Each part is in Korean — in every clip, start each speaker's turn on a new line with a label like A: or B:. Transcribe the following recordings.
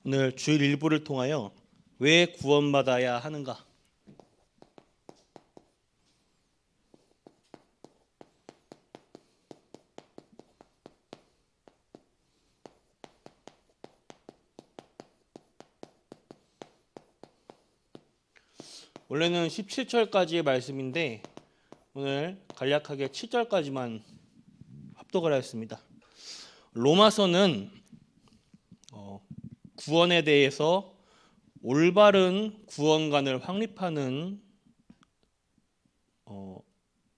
A: 오늘 주일 일부를 통하여 왜 구원받아야 하는가? 원래는 17절까지의 말씀인데 오늘 간략하게 7절까지만 합독을 하였습니다. 로마서는 구원에 대해서 올바른 구원관을 확립하는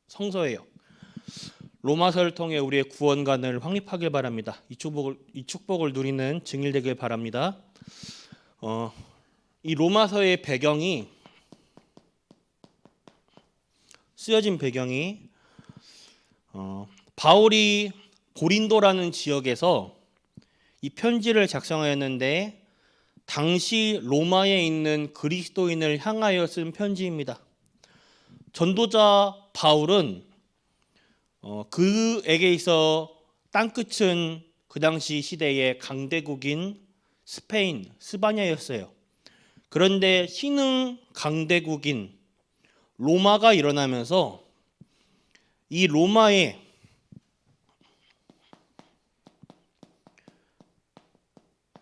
A: 성서예요. 로마서를 통해 우리의 구원관을 확립하길 바랍니다. 이 축복을 누리는 증인 되길 바랍니다. 이 로마서의 배경이 쓰여진 배경이 바울이 고린도라는 지역에서 이 편지를 작성하였는데 당시 로마에 있는 그리스도인을 향하여 쓴 편지입니다. 전도자 바울은 그에게 있어 땅끝은 그 당시 시대의 강대국인 스페인, 스바냐였어요. 그런데 신흥 강대국인 로마가 일어나면서 이 로마의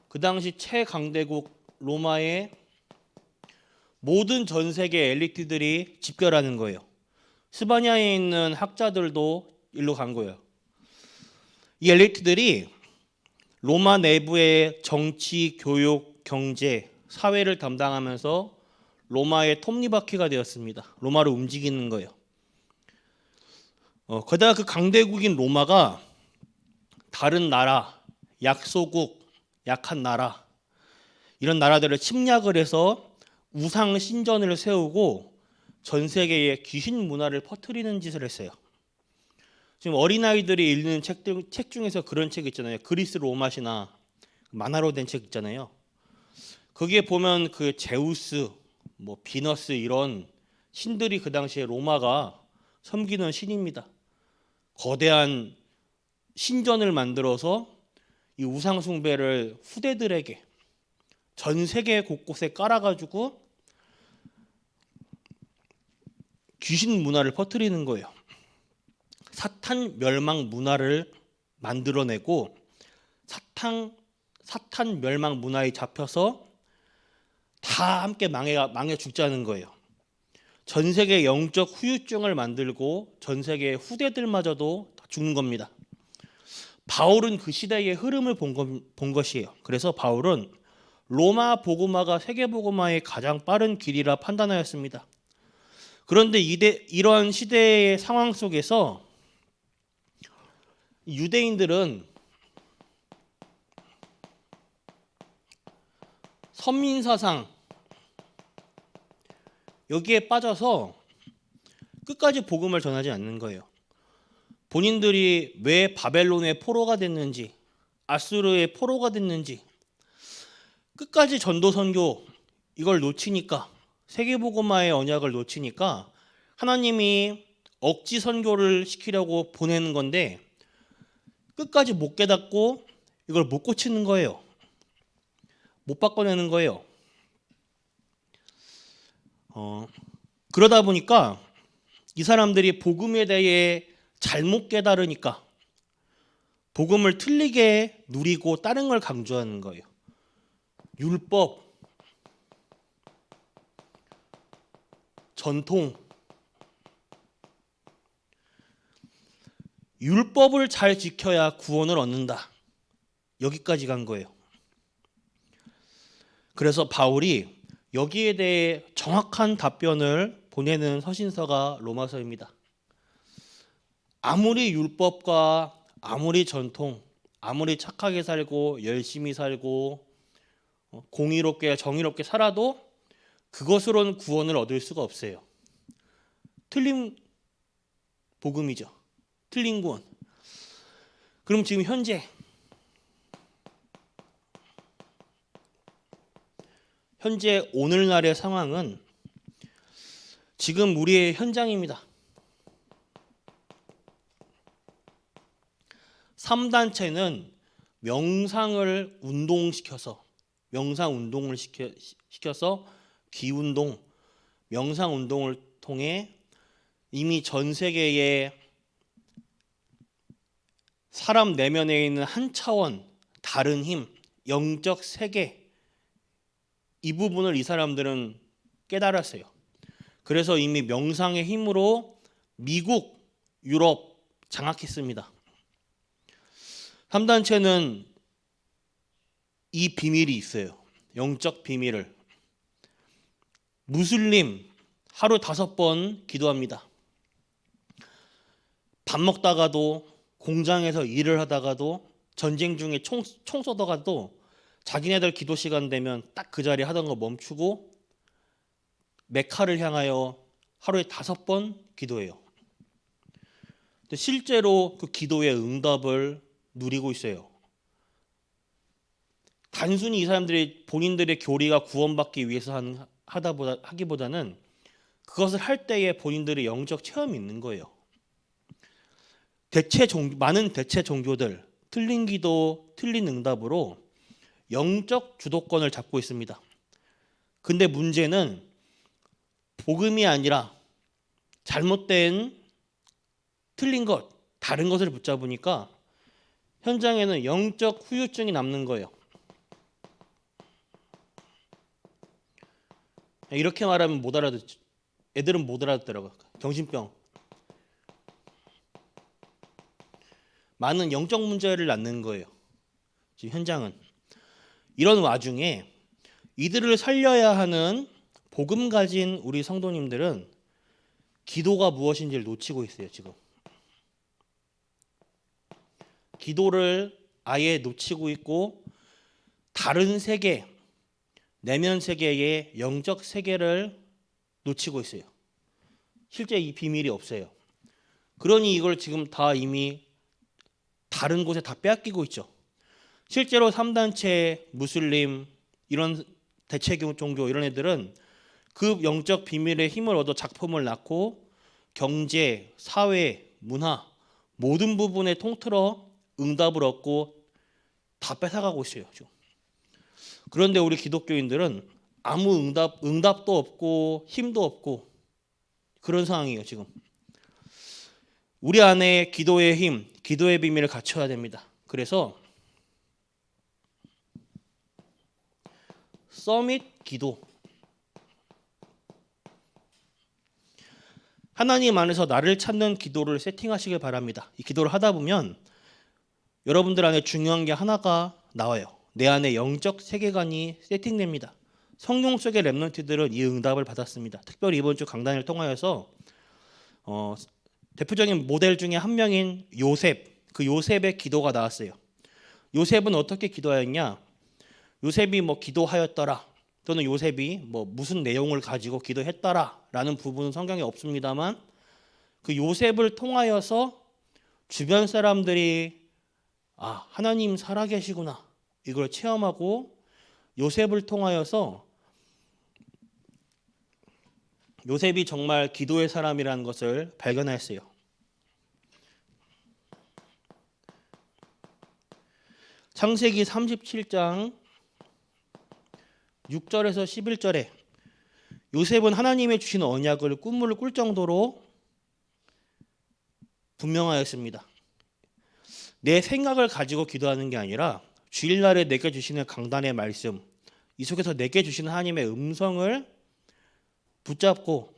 A: 그 당시 최강대국 로마의 모든 전 세계 엘리트들이 집결하는 거예요. 스바냐에 있는 학자들도 일로 간 거예요. 이 엘리트들이 로마 내부의 정치, 교육, 경제, 사회를 담당하면서 로마의 톱니바퀴가 되었습니다. 로마를 움직이는 거예요. 거기다가 그 강대국인 로마가 다른 나라, 약소국, 약한 나라 이런 나라들을 침략을 해서 우상 신전을 세우고 전 세계에 귀신 문화를 퍼뜨리는 짓을 했어요. 지금 어린아이들이 읽는 책 중에서 그런 책 있잖아요. 그리스 로마시나 만화로 된 책 있잖아요. 거기에 보면 그 제우스, 비너스 이런 신들이 그 당시에 로마가 섬기는 신입니다. 거대한 신전을 만들어서 이 우상 숭배를 후대들에게 전 세계 곳곳에 깔아가지고 귀신 문화를 퍼뜨리는 거예요. 사탄 멸망 문화를 만들어내고 사탄 멸망 문화에 잡혀서 다 함께 망해 죽자는 거예요. 전 세계 영적 후유증을 만들고 전 세계 후대들마저도 다 죽는 겁니다. 바울은 그 시대의 흐름을 본 것이에요. 그래서 바울은 로마 복음화가 세계 복음화의 가장 빠른 길이라 판단하였습니다. 그런데 이러한 시대의 상황 속에서 유대인들은 선민사상 여기에 빠져서 끝까지 복음을 전하지 않는 거예요. 본인들이 왜 바벨론의 포로가 됐는지, 아수르의 포로가 됐는지 끝까지 전도 선교 이걸 놓치니까 세계복음화의 언약을 놓치니까 하나님이 억지 선교를 시키려고 보내는 건데 끝까지 못 깨닫고 이걸 못 고치는 거예요. 못 바꿔내는 거예요. 그러다 보니까 이 사람들이 복음에 대해 잘못 깨달으니까 복음을 틀리게 누리고 다른 걸 강조하는 거예요. 율법, 전통, 율법을 잘 지켜야 구원을 얻는다. 여기까지 간 거예요. 그래서 바울이 여기에 대해 정확한 답변을 보내는 서신서가 로마서입니다. 아무리 율법과 아무리 전통, 아무리 착하게 살고 열심히 살고 공의롭게 정의롭게 살아도 그것으로는 구원을 얻을 수가 없어요. 틀린 복음이죠. 틀린 구원. 그럼 지금 현재 오늘날의 상황은 지금 우리의 현장입니다. 3단체는 명상을 운동시켜서 명상 운동을 시켜서 기운동, 명상 운동을 통해 이미 전 세계의 사람 내면에 있는 한 차원 다른 힘, 영적 세계, 이 부분을 이 사람들은 깨달았어요. 그래서 이미 명상의 힘으로 미국, 유럽 장악했습니다. 3단체는 이 비밀이 있어요. 영적 비밀을. 무슬림 하루 5번 기도합니다. 밥 먹다가도, 공장에서 일을 하다가도, 전쟁 중에 총 쏘다가도 자기네들 기도 시간 되면 딱 그 자리에 하던 거 멈추고 메카를 향하여 하루에 5번 기도해요. 실제로 그 기도의 응답을 누리고 있어요. 단순히 이 사람들이 본인들의 교리가 구원받기 위해서 하기보다는 그것을 할 때에 본인들의 영적 체험이 있는 거예요. 많은 대체 종교들, 틀린 기도, 틀린 응답으로 영적 주도권을 잡고 있습니다. 근데 문제는 복음이 아니라 잘못된 틀린 것, 다른 것을 붙잡으니까 현장에는 영적 후유증이 남는 거예요. 이렇게 말하면 못 알아듣죠. 애들은 못 알아듣더라고요. 정신병. 많은 영적 문제를 낳는 거예요. 지금 현장은. 이런 와중에 이들을 살려야 하는 복음 가진 우리 성도님들은 기도가 무엇인지를 놓치고 있어요. 지금. 기도를 아예 놓치고 있고 다른 세계, 내면 세계의 영적 세계를 놓치고 있어요. 실제 이 비밀이 없어요. 그러니 이걸 지금 다 이미 다른 곳에 다 빼앗기고 있죠. 실제로 3단체, 무슬림, 이런 대체 종교 이런 애들은 그 영적 비밀의 힘을 얻어 작품을 낳고 경제, 사회, 문화 모든 부분에 통틀어 응답을 얻고 다 뺏어가고 있어요. 지금. 그런데 우리 기독교인들은 아무 응답도 없고 힘도 없고 그런 상황이에요. 지금. 우리 안에 기도의 힘, 기도의 비밀을 갖춰야 됩니다. 그래서 서밋 기도. 하나님 안에서 나를 찾는 기도를 세팅하시길 바랍니다. 이 기도를 하다 보면 여러분들 안에 중요한 게 하나가 나와요. 내 안에 영적 세계관이 세팅됩니다. 성경 속의 렘넌트들은 이 응답을 받았습니다. 특별히 이번 주 강단을 통하여서 대표적인 모델 중에 한 명인 요셉, 그 요셉의 기도가 나왔어요. 요셉은 어떻게 기도하였냐? 요셉이 기도하였더라 또는 요셉이 무슨 내용을 가지고 기도했더라라는 부분은 성경에 없습니다만 그 요셉을 통하여서 주변 사람들이 하나님 살아계시구나 이걸 체험하고 요셉을 통하여서 요셉이 정말 기도의 사람이라는 것을 발견했어요. 창세기 37장 6절에서 11절에 요셉은 하나님의 주신 언약을 꿈을 꿀 정도로 분명하였습니다. 내 생각을 가지고 기도하는 게 아니라 주일날에 내게 주시는 강단의 말씀, 이 속에서 내게 주시는 하나님의 음성을 붙잡고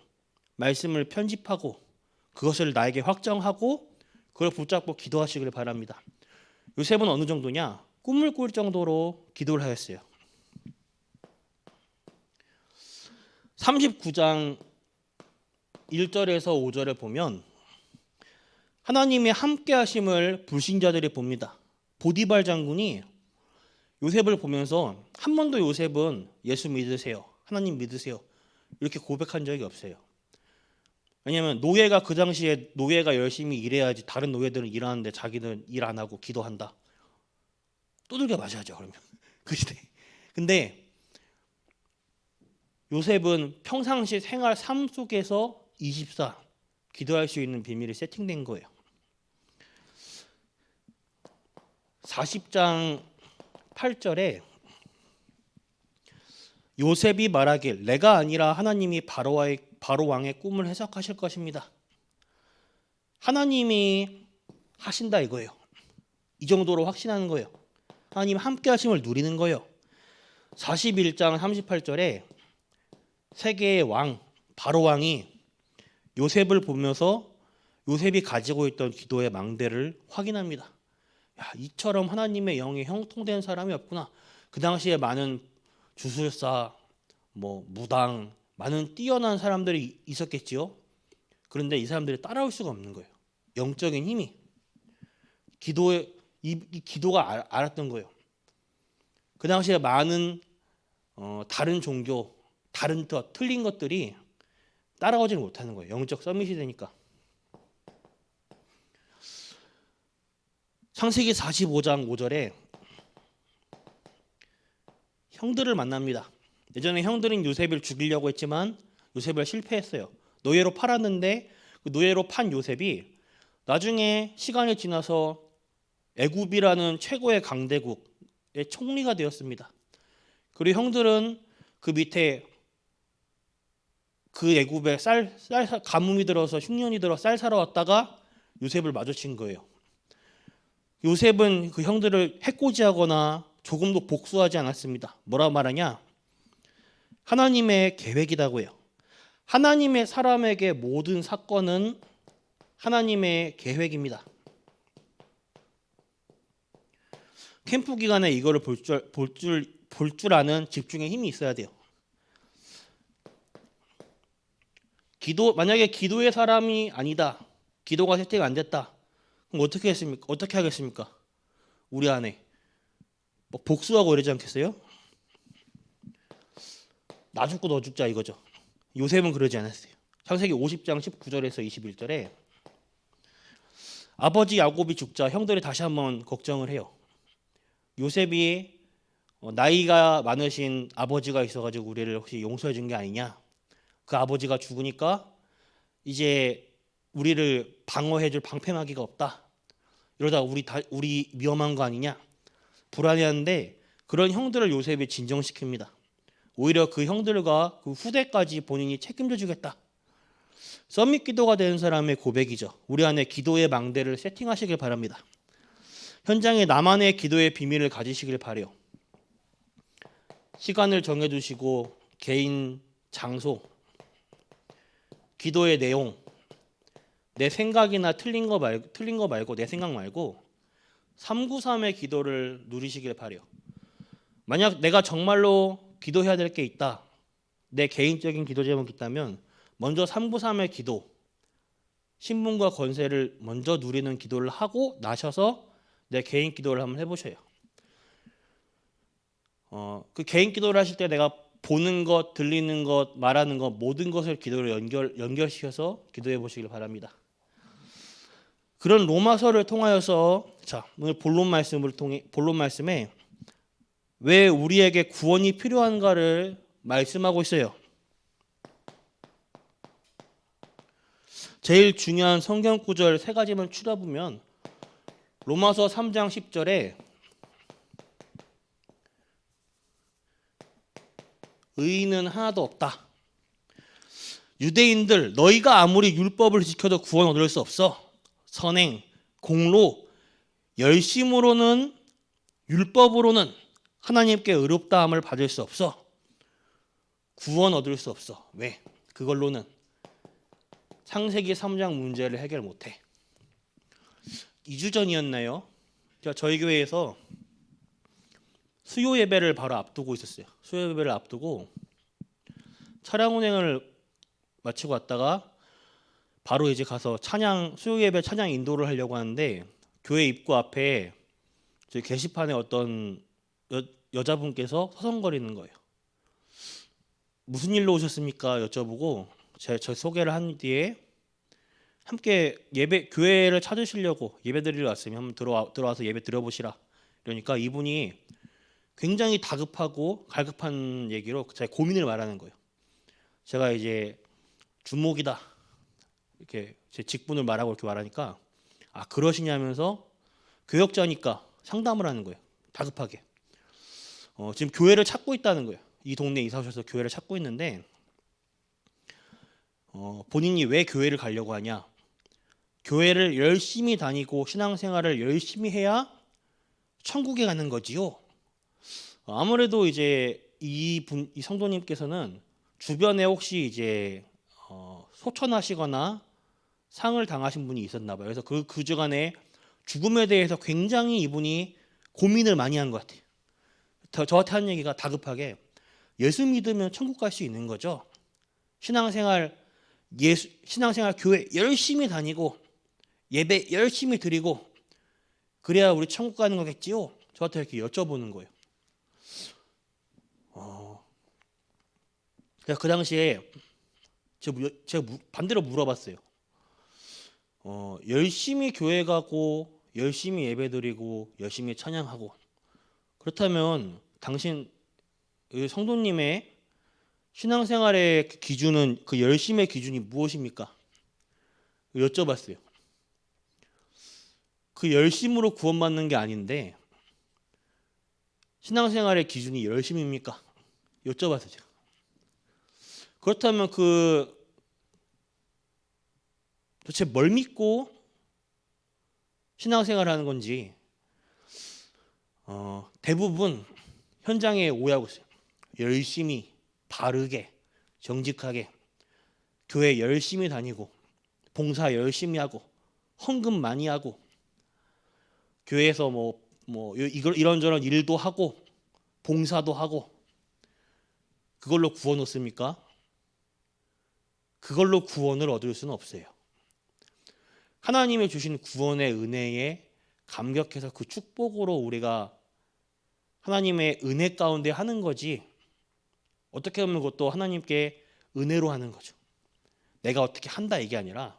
A: 말씀을 편집하고 그것을 나에게 확정하고 그걸 붙잡고 기도하시길 바랍니다. 요셉은 어느 정도냐? 꿈을 꿀 정도로 기도를 하였어요. 39장 1절에서 5절에 보면 하나님의 함께 하심을 불신자들이 봅니다. 보디발 장군이 요셉을 보면서 한 번도 요셉은 예수 믿으세요, 하나님 믿으세요 이렇게 고백한 적이 없어요. 왜냐하면 노예가 그 당시에 노예가 열심히 일해야지 다른 노예들은 일하는데 자기는 일 안 하고 기도한다. 두들겨 맞아야죠. 그러면 그 시대. 근데 요셉은 평상시 생활 삶 속에서 24 기도할 수 있는 비밀이 세팅된 거예요. 40장 8절에 요셉이 말하길 내가 아니라 하나님이 바로 왕의 꿈을 해석하실 것입니다. 하나님이 하신다 이거예요. 이 정도로 확신하는 거예요. 하나님 함께 하심을 누리는 거예요. 41장 38절에 세계의 왕 바로 왕이 요셉을 보면서 요셉이 가지고 있던 기도의 망대를 확인합니다. 야, 이처럼 하나님의 영에 형통된 사람이 없구나. 그 당시에 많은 주술사, 무당, 많은 뛰어난 사람들이 있었겠지요. 그런데 이 사람들이 따라올 수가 없는 거예요. 영적인 힘이 이 기도가 알았던 거예요. 그 당시에 많은 다른 종교, 다른 틀린 것들이 따라오지를 못하는 거예요. 영적 서밋이 되니까. 창세기 45장 5절에 형들을 만납니다. 예전에 형들은 요셉을 죽이려고 했지만 요셉을 실패했어요. 노예로 팔았는데 그 노예로 판 요셉이 나중에 시간이 지나서 애굽이라는 최고의 강대국의 총리가 되었습니다. 그리고 형들은 그 밑에 그 애굽에 가뭄이 들어서 흉년이 들어 쌀 사러 왔다가 요셉을 마주친 거예요. 요셉은 그 형들을 해코지하거나 조금도 복수하지 않았습니다. 뭐라 말하냐? 하나님의 계획이라고 해요. 하나님의 사람에게 모든 사건은 하나님의 계획입니다. 캠프 기간에 이거를 볼 줄 아는 집중의 힘이 있어야 돼요. 만약에 기도의 사람이 아니다. 기도가 세팅 안 됐다. 그럼 어떻게 하겠습니까? 우리 안에 복수하고 이러지 않겠어요? 나 죽고 너 죽자 이거죠. 요셉은 그러지 않았어요. 창세기 50장 19절에서 21절에 아버지 야곱이 죽자 형들이 다시 한번 걱정을 해요. 요셉이 나이가 많으신 아버지가 있어가지고 우리를 혹시 용서해 준 게 아니냐. 그 아버지가 죽으니까 이제 우리를 방어해 줄 방패막이가 없다. 이러다 우리 위험한 거 아니냐. 불안해하는데 그런 형들을 요셉이 진정시킵니다. 오히려 그 형들과 그 후대까지 본인이 책임져 주겠다. 서밋 기도가 되는 사람의 고백이죠. 우리 안에 기도의 망대를 세팅하시길 바랍니다. 현장에 나만의 기도의 비밀을 가지시길 바래요. 시간을 정해두시고 개인, 장소, 기도의 내용, 내 생각이나 틀린 거 말고 내 생각 말고 393의 기도를 누리시길 바래요. 만약 내가 정말로 기도해야 될 게 있다. 내 개인적인 기도 제목이 있다면 먼저 393의 기도, 신분과 권세를 먼저 누리는 기도를 하고 나셔서 내 개인 기도를 한번 해보셔요. 그 개인 기도를 하실 때 내가 보는 것, 들리는 것, 말하는 것 모든 것을 기도로 연결시켜서 기도해 보시길 바랍니다. 그런 로마서를 통하여서 오늘 본론 말씀에 왜 우리에게 구원이 필요한가를 말씀하고 있어요. 제일 중요한 성경 구절 3가지만 추려보면 로마서 3장 10절에 의인은 하나도 없다. 유대인들 너희가 아무리 율법을 지켜도 구원 얻을 수 없어. 선행, 공로, 열심으로는 율법으로는 하나님께 의롭다함을 받을 수 없어. 구원 얻을 수 없어. 왜? 그걸로는 창세기 3장 문제를 해결 못해. 2주 전이었나요? 저희 교회에서 수요 예배를 바로 앞두고 있었어요. 수요 예배를 앞두고 차량 운행을 마치고 왔다가 바로 이제 가서 수요 예배 찬양 인도를 하려고 하는데 교회 입구 앞에 저희 게시판에 어떤 여자분께서 서성거리는 거예요. 무슨 일로 오셨습니까? 여쭤보고 저 소개를 한 뒤에 함께 교회를 찾으시려고 예배 드리러 왔으면 한번 들어와서 예배 드려보시라. 그러니까 이분이 굉장히 다급하고 갈급한 얘기로 제 고민을 말하는 거예요. 제가 이제 주목이다 이렇게 제 직분을 말하고 이렇게 말하니까 그러시냐면서 교역자니까 상담을 하는 거예요. 다급하게. 지금 교회를 찾고 있다는 거예요. 이 동네 이사 오셔서 교회를 찾고 있는데 본인이 왜 교회를 가려고 하냐? 교회를 열심히 다니고 신앙생활을 열심히 해야 천국에 가는 거지요. 아무래도 이제 이 성도님께서는 주변에 혹시 이제 소천하시거나 상을 당하신 분이 있었나 봐요. 그래서 그 주간에 죽음에 대해서 굉장히 이분이 고민을 많이 한 것 같아요. 저한테 한 얘기가 다급하게 예수 믿으면 천국 갈 수 있는 거죠. 신앙생활 교회 열심히 다니고 예배 열심히 드리고 그래야 우리 천국 가는 거겠지요. 저한테 이렇게 여쭤보는 거예요. 그래서 그 당시에 제가 반대로 물어봤어요. 열심히 교회 가고 열심히 예배 드리고 열심히 찬양하고 그렇다면 당신 성도님의 신앙생활의 기준은 그 열심의 기준이 무엇입니까? 여쭤봤어요. 그 열심으로 구원받는 게 아닌데 신앙생활의 기준이 열심입니까? 여쭤봤어요. 제가. 그렇다면 도대체 뭘 믿고 신앙생활을 하는 건지 대부분 현장에 오해하고 있어요. 열심히 바르게 정직하게 교회 열심히 다니고 봉사 열심히 하고 헌금 많이 하고 교회에서 이런저런 일도 하고 봉사도 하고 그걸로 구원 얻습니까? 그걸로 구원을 얻을 수는 없어요. 하나님이 주신 구원의 은혜에 감격해서 그 축복으로 우리가 하나님의 은혜 가운데 하는 거지 어떻게 보면 그것도 하나님께 은혜로 하는 거죠. 내가 어떻게 한다 이게 아니라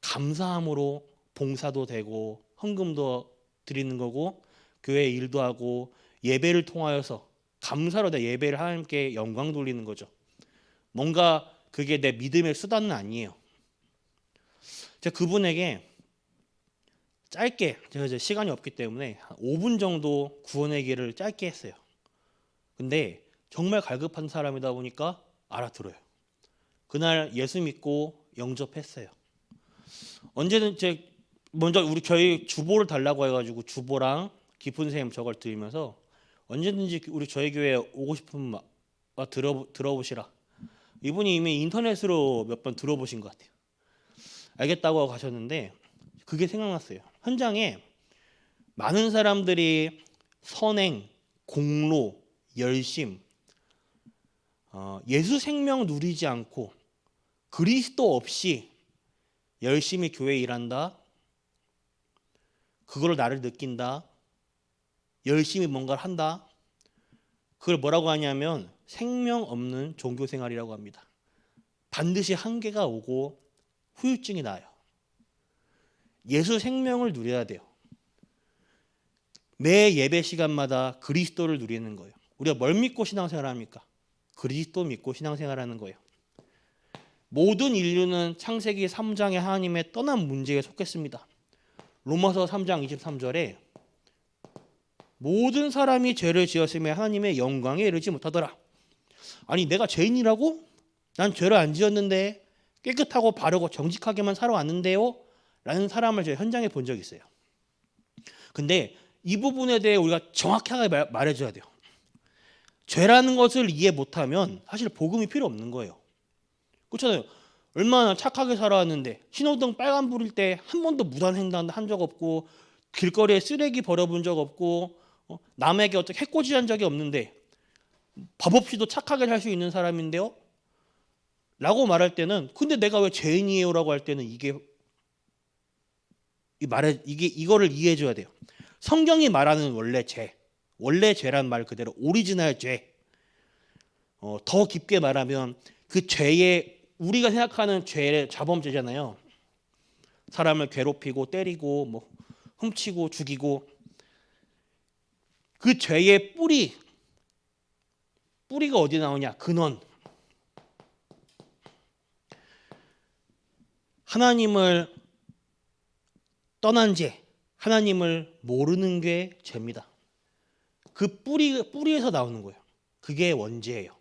A: 감사함으로 봉사도 되고 헌금도 드리는 거고 교회 일도 하고 예배를 통하여서 감사로 내 예배를 하나님께 영광 돌리는 거죠. 뭔가 그게 내 믿음의 수단은 아니에요. 제가 그분에게 짧게 제가 이제 시간이 없기 때문에 한 5분 정도 구원의 길을 짧게 했어요. 근데 정말 갈급한 사람이다 보니까 알아들어요. 그날 예수 믿고 영접했어요. 언제든 먼저 저희 주보를 달라고 해가지고 주보랑 깊은 샘 저걸 드리면서 언제든지 우리 저희 교회에 오고 싶으면 들어보시라. 이분이 이미 인터넷으로 몇 번 들어보신 것 같아요. 알겠다고 하고 가셨는데 그게 생각났어요. 현장에 많은 사람들이 선행, 공로, 열심, 예수 생명 누리지 않고 그리스도 없이 열심히 교회 일한다. 그걸 나를 느낀다. 열심히 뭔가를 한다. 그걸 뭐라고 하냐면 생명 없는 종교 생활이라고 합니다. 반드시 한계가 오고 후유증이 나요. 예수 생명을 누려야 돼요. 매 예배 시간마다 그리스도를 누리는 거예요. 우리가 뭘 믿고 신앙생활 합니까? 그리스도 믿고 신앙생활하는 거예요. 모든 인류는 창세기 3장의 하나님의 떠난 문제에 속했습니다. 로마서 3장 23절에 모든 사람이 죄를 지었으며 하나님의 영광에 이르지 못하더라. 아니 내가 죄인이라고? 난 죄를 안 지었는데 깨끗하고 바르고 정직하게만 살아왔는데요? 라는 사람을 제가 현장에 본 적이 있어요. 근데 이 부분에 대해 우리가 정확하게 말해줘야 돼요. 죄라는 것을 이해 못하면 사실 복음이 필요 없는 거예요. 그렇잖아요. 얼마나 착하게 살아왔는데 신호등 빨간불일 때 한 번도 무단 횡단 한 적 없고 길거리에 쓰레기 버려본 적 없고 남에게 어떻게 해코지한 적이 없는데 법 없이도 착하게 살 수 있는 사람인데요? 라고 말할 때는 근데 내가 왜 죄인이에요? 라고 할 때는 이거를 이해해 줘야 돼요. 성경이 말하는 원래 죄란 말 그대로 오리지널 죄. 더 깊게 말하면 그 죄의 우리가 생각하는 죄의 자범죄잖아요. 사람을 괴롭히고 때리고 훔치고 죽이고 그 죄의 뿌리가 어디 나오냐? 근원. 하나님을 떠난 죄, 하나님을 모르는 게 죄입니다. 그 뿌리에서 나오는 거예요. 그게 원죄예요.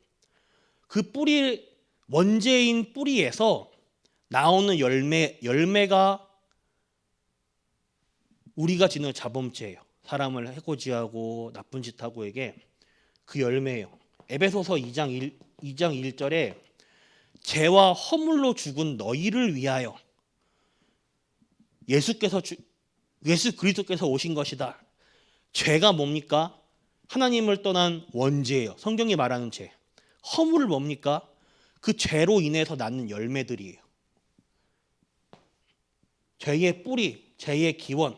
A: 그 뿌리, 원죄인 뿌리에서 나오는 열매가 우리가 지는 자범죄예요. 사람을 해코지하고 나쁜 짓 하고에게 그 열매예요. 에베소서 2장 1절에 죄와 허물로 죽은 너희를 위하여 예수 그리스도께서 오신 것이다. 죄가 뭡니까? 하나님을 떠난 원죄예요. 성경이 말하는 죄. 허물을 뭡니까? 그 죄로 인해서 낳는 열매들이에요. 죄의 뿌리, 죄의 기원.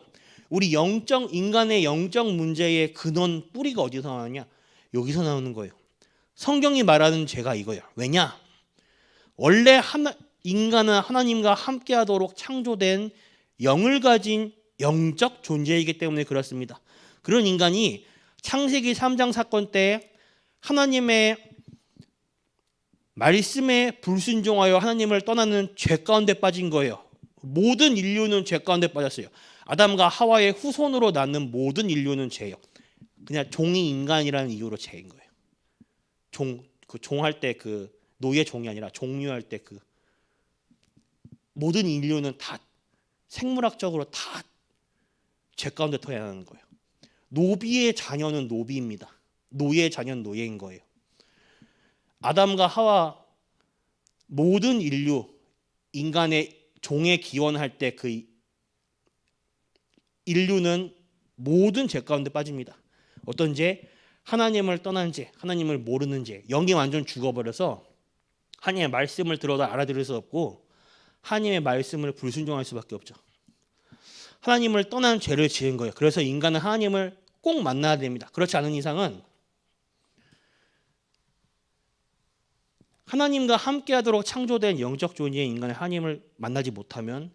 A: 우리 인간의 영적 문제의 근원 뿌리가 어디서 나오느냐? 여기서 나오는 거예요. 성경이 말하는 죄가 이거예요. 왜냐? 원래 인간은 하나님과 함께하도록 창조된 영을 가진 영적 존재이기 때문에 그렇습니다. 그런 인간이 창세기 3장 사건 때 하나님의 말씀에 불순종하여 하나님을 떠나는 죄 가운데 빠진 거예요. 모든 인류는 죄 가운데 빠졌어요. 아담과 하와의 후손으로 낳는 모든 인류는 죄예요. 그냥 종이 인간이라는 이유로 죄인 거예요. 종할 때 그 노예 종이 아니라 종류할 때 그 모든 인류는 다 생물학적으로 다 죄 가운데 태어나는 거예요. 노비의 자녀는 노비입니다. 노예의 자녀는 노예인 거예요. 아담과 하와 모든 인류 인간의 종에 기원할 때 그 인류는 모든 죄 가운데 빠집니다. 어떤 죄? 하나님을 떠난 죄, 하나님을 모르는 죄. 영이 완전 죽어버려서 하나님의 말씀을 들어도 알아들을 수 없고 하나님의 말씀을 불순종할 수밖에 없죠. 하나님을 떠난 죄를 지은 거예요. 그래서 인간은 하나님을 꼭 만나야 됩니다. 그렇지 않은 이상은 하나님과 함께하도록 창조된 영적 존재인 인간의 하나님을 만나지 못하면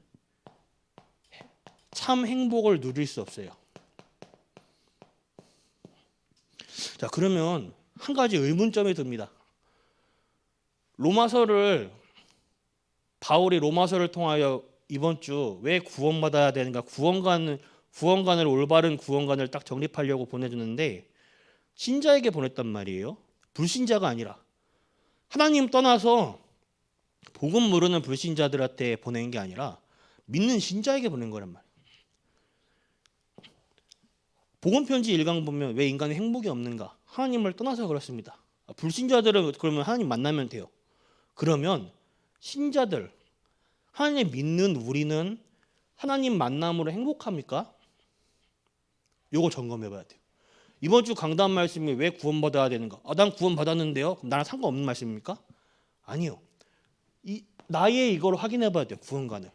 A: 참 행복을 누릴 수 없어요. 자, 그러면 한 가지 의문점이 듭니다. 바울이 로마서를 통하여 이번 주 왜 구원받아야 되는가, 구원관을 올바른 구원관을 딱 정립하려고 보내주는데 신자에게 보냈단 말이에요. 불신자가 아니라 하나님 떠나서 복음 모르는 불신자들한테 보낸 게 아니라 믿는 신자에게 보낸 거란 말이에요. 복음 편지 1강 보면 왜 인간은 행복이 없는가? 하나님을 떠나서 그렇습니다. 불신자들은 그러면 하나님 만나면 돼요. 그러면 신자들, 하나님 믿는 우리는 하나님 만남으로 행복합니까? 요거 점검해 봐야 돼요. 이번 주 강단 말씀이 왜 구원받아야 되는가? 난 구원받았는데요. 그럼 나랑 상관없는 말씀입니까? 아니요. 나의 이걸 확인해 봐야 돼요. 구원관을.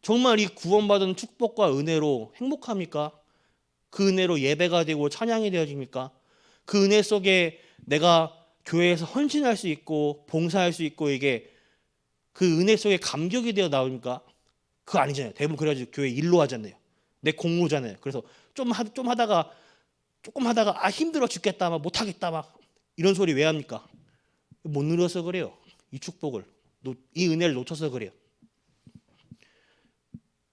A: 정말 이 구원받은 축복과 은혜로 행복합니까? 그 은혜로 예배가 되고 찬양이 되어집니까? 그 은혜 속에 내가 교회에서 헌신할 수 있고 봉사할 수 있고 이게 그 은혜 속에 감격이 되어 나옵니까? 그거 아니잖아요. 대부분 그래가지고 교회 일로 하잖아요. 내 공로잖아요. 그래서 조금 하다가 힘들어 죽겠다 막 못하겠다 막 이런 소리 왜 합니까? 못 누려서 그래요. 이 축복을 이 은혜를 놓쳐서 그래요.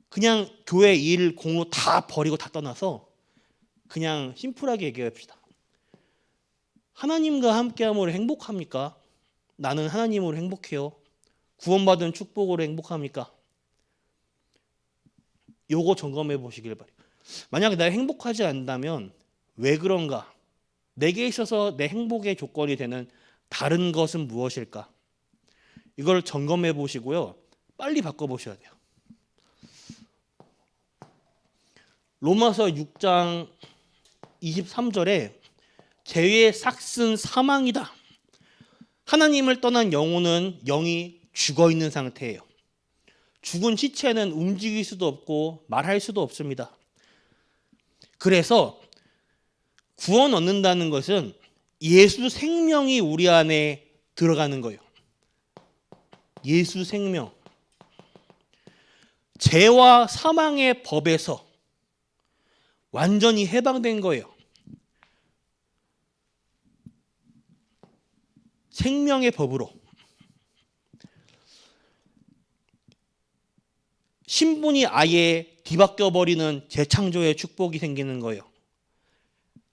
A: 그냥 교회 일 공로 다 버리고 다 떠나서 그냥 심플하게 얘기합시다. 하나님과 함께함으로 행복합니까? 나는 하나님으로 행복해요. 구원받은 축복으로 행복합니까? 요거 점검해 보시길 바래요. 만약에 내가 행복하지 않다면 왜 그런가? 내게 있어서 내 행복의 조건이 되는 다른 것은 무엇일까? 이걸 점검해 보시고요. 빨리 바꿔보셔야 돼요. 로마서 6장 23절에 죄의 삭은 사망이다. 하나님을 떠난 영혼은 영이 죽어있는 상태예요. 죽은 시체는 움직일 수도 없고 말할 수도 없습니다. 그래서 구원 얻는다는 것은 예수 생명이 우리 안에 들어가는 거예요. 예수 생명. 죄와 사망의 법에서 완전히 해방된 거예요. 생명의 법으로. 신분이 아예 뒤바뀌어 버리는 재창조의 축복이 생기는 거예요.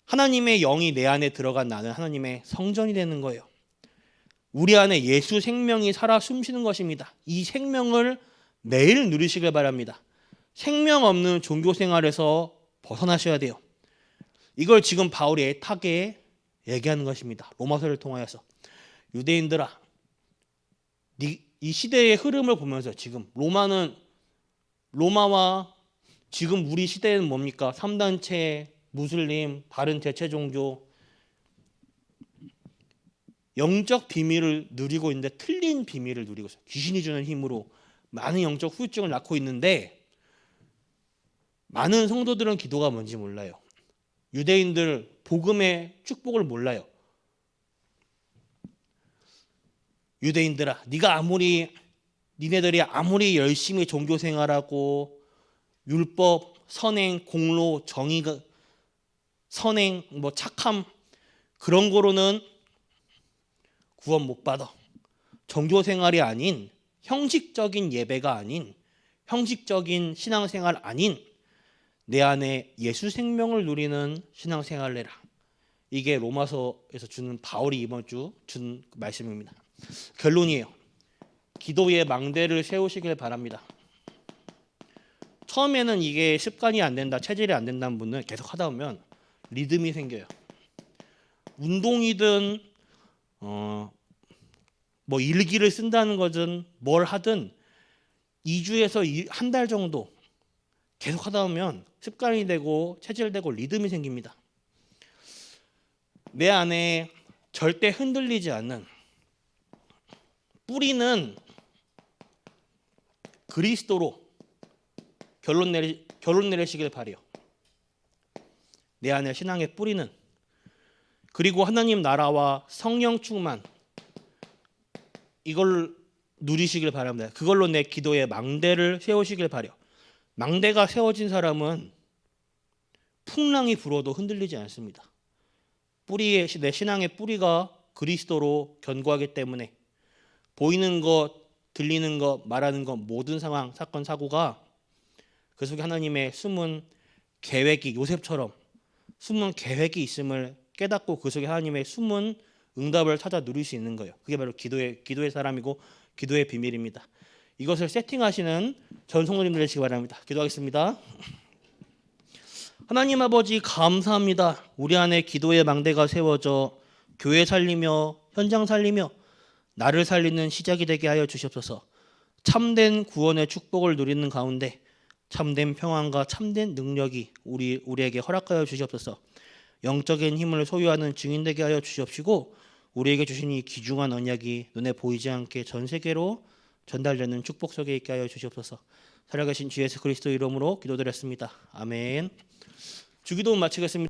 A: 하나님의 영이 내 안에 들어간 나는 하나님의 성전이 되는 거예요. 우리 안에 예수 생명이 살아 숨쉬는 것입니다. 이 생명을 매일 누리시길 바랍니다. 생명 없는 종교 생활에서 벗어나셔야 돼요. 이걸 지금 바울이 애타게 얘기하는 것입니다. 로마서를 통하여서. 유대인들아, 이 시대의 흐름을 보면서 지금 로마와 지금 우리 시대는 뭡니까? 3단체, 무슬림, 다른 대체 종교, 영적 비밀을 누리고 있는데 틀린 비밀을 누리고 있어요. 귀신이 주는 힘으로 많은 영적 후유증을 낳고 있는데 많은 성도들은 기도가 뭔지 몰라요. 유대인들 복음의 축복을 몰라요. 유대인들아, 니네들이 아무리 열심히 종교 생활하고 율법, 선행, 공로, 정의, 선행, 착함 그런 거로는 구원 못 받아. 종교 생활이 아닌 형식적인 예배가 아닌 형식적인 신앙생활 아닌 내 안에 예수 생명을 누리는 신앙생활을 해라. 이게 로마서에서 주는 바울이 이번 주 준 말씀입니다. 결론이에요. 기도의 망대를 세우시길 바랍니다. 처음에는 이게 습관이 안 된다, 체질이 안 된다는 분은 계속 하다 보면 리듬이 생겨요. 운동이든 일기를 쓴다는 거든 뭘 하든 2주에서 한 달 정도 계속 하다 보면 습관이 되고 체질되고 리듬이 생깁니다. 내 안에 절대 흔들리지 않는 뿌리는 그리스도로 결론 내리시길 바래요. 내 안에 신앙의 뿌리는 그리고 하나님 나라와 성령 충만 이걸 누리시길 바랍니다. 그걸로 내 기도의 망대를 세우시길 바래요. 망대가 세워진 사람은 풍랑이 불어도 흔들리지 않습니다. 내 신앙의 뿌리가 그리스도로 견고하기 때문에 보이는 것, 들리는 것, 말하는 것 모든 상황, 사건, 사고가 그 속에 하나님의 숨은 계획이 요셉처럼 숨은 계획이 있음을 깨닫고 그 속에 하나님의 숨은 응답을 찾아 누릴 수 있는 거예요. 그게 바로 기도의 사람이고 기도의 비밀입니다. 이것을 세팅하시는 전 성도님들 되시기 바랍니다. 기도하겠습니다. 하나님 아버지 감사합니다. 우리 안에 기도의 망대가 세워져 교회 살리며 현장 살리며 나를 살리는 시작이 되게 하여 주시옵소서. 참된 구원의 축복을 누리는 가운데 참된 평안과 참된 능력이 우리에게 허락하여 주시옵소서. 영적인 힘을 소유하는 증인 되게 하여 주시옵시고 우리에게 주신 이 귀중한 언약이 눈에 보이지 않게 전 세계로 전달되는 축복 속에 있게 하여 주시옵소서. 살아계신 주 예수 그리스도 이름으로 기도드렸습니다. 아멘. 주기도 마치겠습니다.